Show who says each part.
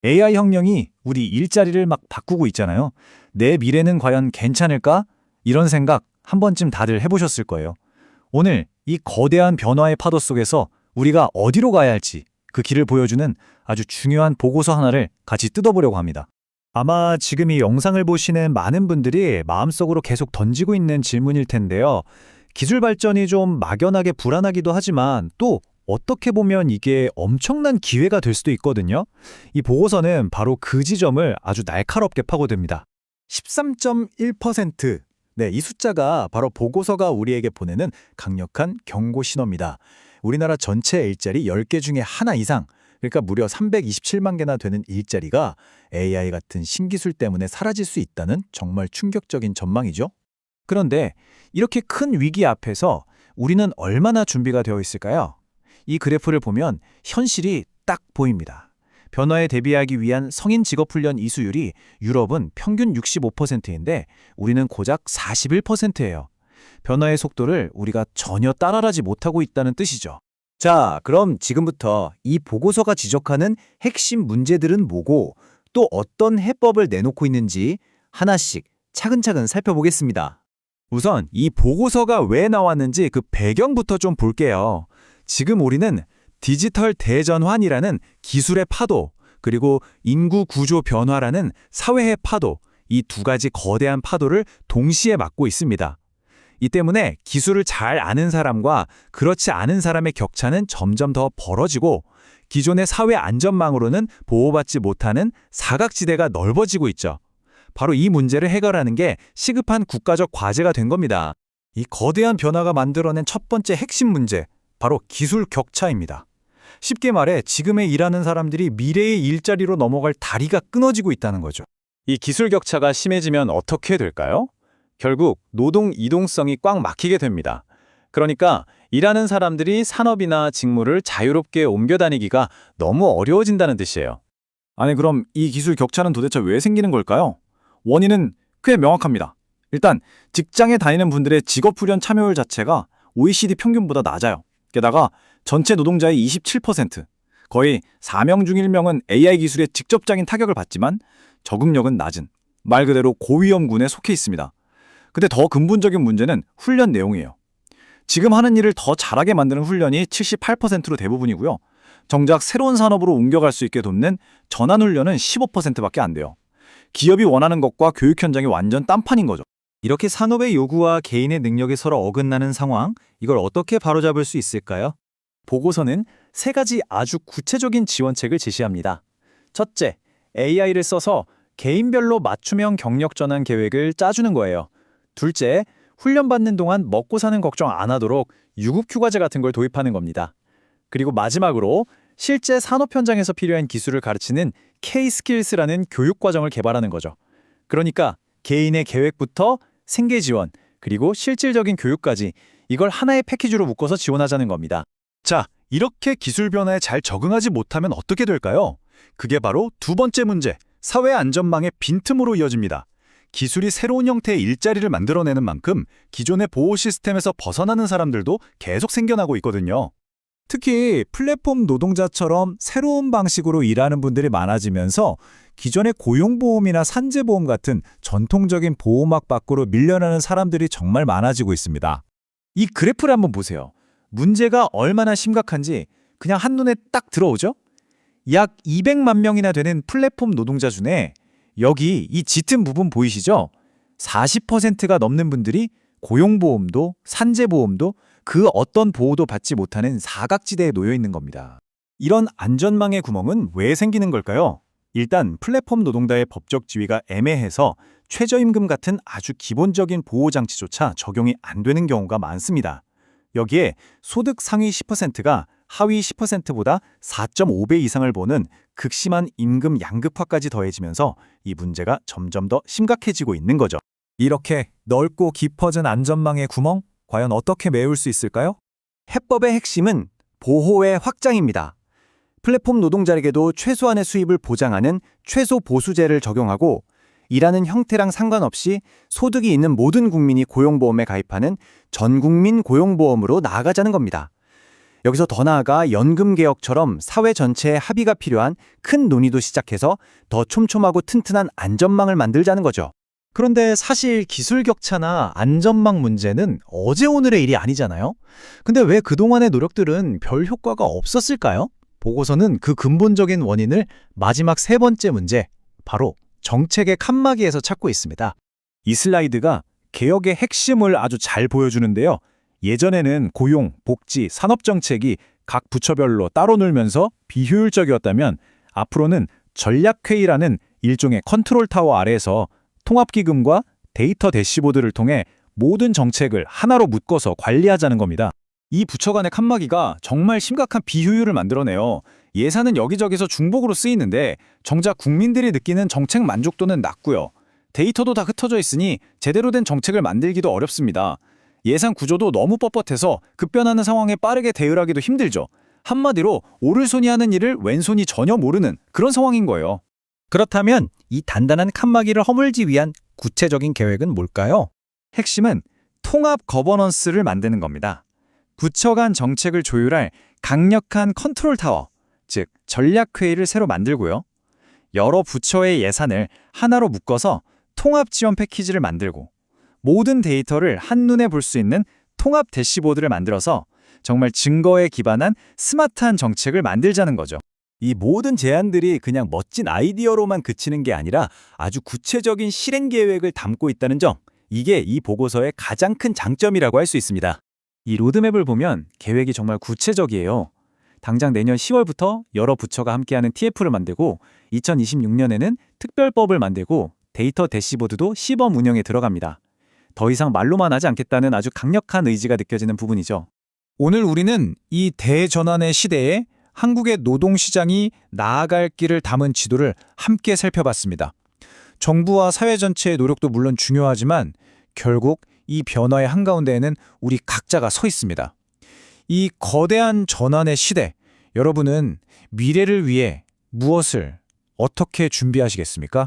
Speaker 1: AI 혁명이 우리 일자리를 막 바꾸고 있잖아요. 내 미래는 과연 괜찮을까? 이런 생각 한 번쯤 다들 해보셨을 거예요. 오늘 이 거대한 변화의 파도 속에서 우리가 어디로 가야 할지 그 길을 보여주는 아주 중요한 보고서 하나를 같이 뜯어보려고 합니다. 아마 지금 이 영상을 보시는 많은 분들이 마음속으로 계속 던지고 있는 질문일 텐데요. 기술 발전이 좀 막연하게 불안하기도 하지만 또 어떻게 보면 이게 엄청난 기회가 될 수도 있거든요. 이 보고서는 바로 그 지점을 아주 날카롭게 파고듭니다. 13.1%. 네, 이 숫자가 바로 보고서가 우리에게 보내는 강력한 경고 신호입니다. 우리나라 전체 일자리 10개 중에 하나 이상, 그러니까 무려 327만 개나 되는 일자리가 AI 같은 신기술 때문에 사라질 수 있다는 정말 충격적인 전망이죠. 그런데 이렇게 큰 위기 앞에서 우리는 얼마나 준비가 되어 있을까요? 이 그래프를 보면 현실이 딱 보입니다. 변화에 대비하기 위한 성인 직업훈련 이수율이 유럽은 평균 65%인데 우리는 고작 41%예요. 변화의 속도를 우리가 전혀 따라가지 못하고 있다는 뜻이죠. 자, 그럼 지금부터 이 보고서가 지적하는 핵심 문제들은 뭐고 또 어떤 해법을 내놓고 있는지 하나씩 차근차근 살펴보겠습니다. 우선 이 보고서가 왜 나왔는지 그 배경부터 좀 볼게요. 지금 우리는 디지털 대전환이라는 기술의 파도, 그리고 인구 구조 변화라는 사회의 파도, 이 두 가지 거대한 파도를 동시에 맞고 있습니다. 이 때문에 기술을 잘 아는 사람과 그렇지 않은 사람의 격차는 점점 더 벌어지고 기존의 사회 안전망으로는 보호받지 못하는 사각지대가 넓어지고 있죠. 바로 이 문제를 해결하는 게 시급한 국가적 과제가 된 겁니다. 이 거대한 변화가 만들어낸 첫 번째 핵심 문제, 바로 기술 격차입니다. 쉽게 말해 지금의 일하는 사람들이 미래의 일자리로 넘어갈 다리가 끊어지고 있다는 거죠. 이 기술 격차가 심해지면 어떻게 될까요? 결국 노동 이동성이 꽉 막히게 됩니다. 그러니까 일하는 사람들이 산업이나 직무를 자유롭게 옮겨 다니기가 너무 어려워진다는 뜻이에요. 아니 그럼 이 기술 격차는 도대체 왜 생기는 걸까요? 원인은 꽤 명확합니다. 일단 직장에 다니는 분들의 직업훈련 참여율 자체가 OECD 평균보다 낮아요. 게다가 전체 노동자의 27%, 거의 4명 중 1명은 AI 기술에 직접적인 타격을 받지만 적응력은 낮은, 말 그대로 고위험군에 속해 있습니다. 근데 더 근본적인 문제는 훈련 내용이에요. 지금 하는 일을 더 잘하게 만드는 훈련이 78%로 대부분이고요. 정작 새로운 산업으로 옮겨갈 수 있게 돕는 전환 훈련은 15%밖에 안 돼요. 기업이 원하는 것과 교육 현장이 완전 딴판인 거죠. 이렇게 산업의 요구와 개인의 능력이 서로 어긋나는 상황, 이걸 어떻게 바로잡을 수 있을까요? 보고서는 세 가지 아주 구체적인 지원책을 제시합니다. 첫째, AI를 써서 개인별로 맞춤형 경력 전환 계획을 짜주는 거예요. 둘째, 훈련받는 동안 먹고 사는 걱정 안 하도록 유급휴가제 같은 걸 도입하는 겁니다. 그리고 마지막으로 실제 산업 현장에서 필요한 기술을 가르치는 K-스킬스라는 교육 과정을 개발하는 거죠. 그러니까 개인의 계획부터 생계 지원, 그리고 실질적인 교육까지 이걸 하나의 패키지로 묶어서 지원하자는 겁니다. 자, 이렇게 기술 변화에 잘 적응하지 못하면 어떻게 될까요? 그게 바로 두 번째 문제, 사회 안전망의 빈틈으로 이어집니다. 기술이 새로운 형태의 일자리를 만들어내는 만큼 기존의 보호 시스템에서 벗어나는 사람들도 계속 생겨나고 있거든요. 특히 플랫폼 노동자처럼 새로운 방식으로 일하는 분들이 많아지면서 기존의 고용보험이나 산재보험 같은 전통적인 보호막 밖으로 밀려나는 사람들이 정말 많아지고 있습니다. 이 그래프를 한번 보세요. 문제가 얼마나 심각한지 그냥 한눈에 딱 들어오죠? 약 200만 명이나 되는 플랫폼 노동자 중에 여기 이 짙은 부분 보이시죠? 40%가 넘는 분들이 고용보험도 산재보험도 그 어떤 보호도 받지 못하는 사각지대에 놓여 있는 겁니다. 이런 안전망의 구멍은 왜 생기는 걸까요? 일단 플랫폼 노동자의 법적 지위가 애매해서 최저임금 같은 아주 기본적인 보호장치조차 적용이 안 되는 경우가 많습니다. 여기에 소득 상위 10%가 하위 10%보다 4.5배 이상을 보는 극심한 임금 양극화까지 더해지면서 이 문제가 점점 더 심각해지고 있는 거죠. 이렇게 넓고 깊어진 안전망의 구멍, 과연 어떻게 메울 수 있을까요? 해법의 핵심은 보호의 확장입니다. 플랫폼 노동자에게도 최소한의 수입을 보장하는 최소 보수제를 적용하고 일하는 형태랑 상관없이 소득이 있는 모든 국민이 고용보험에 가입하는 전국민 고용보험으로 나아가자는 겁니다.
Speaker 2: 여기서 더 나아가 연금개혁처럼 사회 전체의 합의가 필요한 큰 논의도 시작해서 더 촘촘하고 튼튼한 안전망을 만들자는 거죠.
Speaker 1: 그런데 사실 기술 격차나 안전망 문제는 어제 오늘의 일이 아니잖아요. 근데 왜 그동안의 노력들은 별 효과가 없었을까요? 보고서는 그 근본적인 원인을 마지막 세 번째 문제, 바로 정책의 칸막이에서 찾고 있습니다.
Speaker 3: 이 슬라이드가 개혁의 핵심을 아주 잘 보여주는데요. 예전에는 고용, 복지, 산업 정책이 각 부처별로 따로 놀면서 비효율적이었다면 앞으로는 전략회의라는 일종의 컨트롤 타워 아래에서 통합기금과 데이터 대시보드를 통해 모든 정책을 하나로 묶어서 관리하자는 겁니다. 이 부처 간의 칸막이가 정말 심각한 비효율을 만들어내요. 예산은 여기저기서 중복으로 쓰이는데 정작 국민들이 느끼는 정책 만족도는 낮고요. 데이터도 다 흩어져 있으니 제대로 된 정책을 만들기도 어렵습니다. 예산 구조도 너무 뻣뻣해서 급변하는 상황에 빠르게 대응하기도 힘들죠. 한마디로 오른손이 하는 일을 왼손이 전혀 모르는 그런 상황인 거예요.
Speaker 1: 그렇다면 이 단단한 칸막이를 허물기 위한 구체적인 계획은 뭘까요?
Speaker 3: 핵심은 통합 거버넌스를 만드는 겁니다. 부처 간 정책을 조율할 강력한 컨트롤 타워, 즉 전략회의를 새로 만들고요. 여러 부처의 예산을 하나로 묶어서 통합 지원 패키지를 만들고 모든 데이터를 한눈에 볼 수 있는 통합 대시보드를 만들어서 정말 증거에 기반한 스마트한 정책을 만들자는 거죠.
Speaker 2: 이 모든 제안들이 그냥 멋진 아이디어로만 그치는 게 아니라 아주 구체적인 실행 계획을 담고 있다는 점, 이게 이 보고서의 가장 큰 장점이라고 할 수 있습니다.
Speaker 3: 이 로드맵을 보면 계획이 정말 구체적이에요. 당장 내년 10월부터 여러 부처가 함께하는 TF를 만들고 2026년에는 특별법을 만들고 데이터 대시보드도 시범 운영에 들어갑니다. 더 이상 말로만 하지 않겠다는 아주 강력한 의지가 느껴지는 부분이죠.
Speaker 1: 오늘 우리는 이 대전환의 시대에 한국의 노동시장이 나아갈 길을 담은 지도를 함께 살펴봤습니다. 정부와 사회 전체의 노력도 물론 중요하지만 결국 이 변화의 한가운데에는 우리 각자가 서 있습니다. 이 거대한 전환의 시대, 여러분은 미래를 위해 무엇을 어떻게 준비하시겠습니까?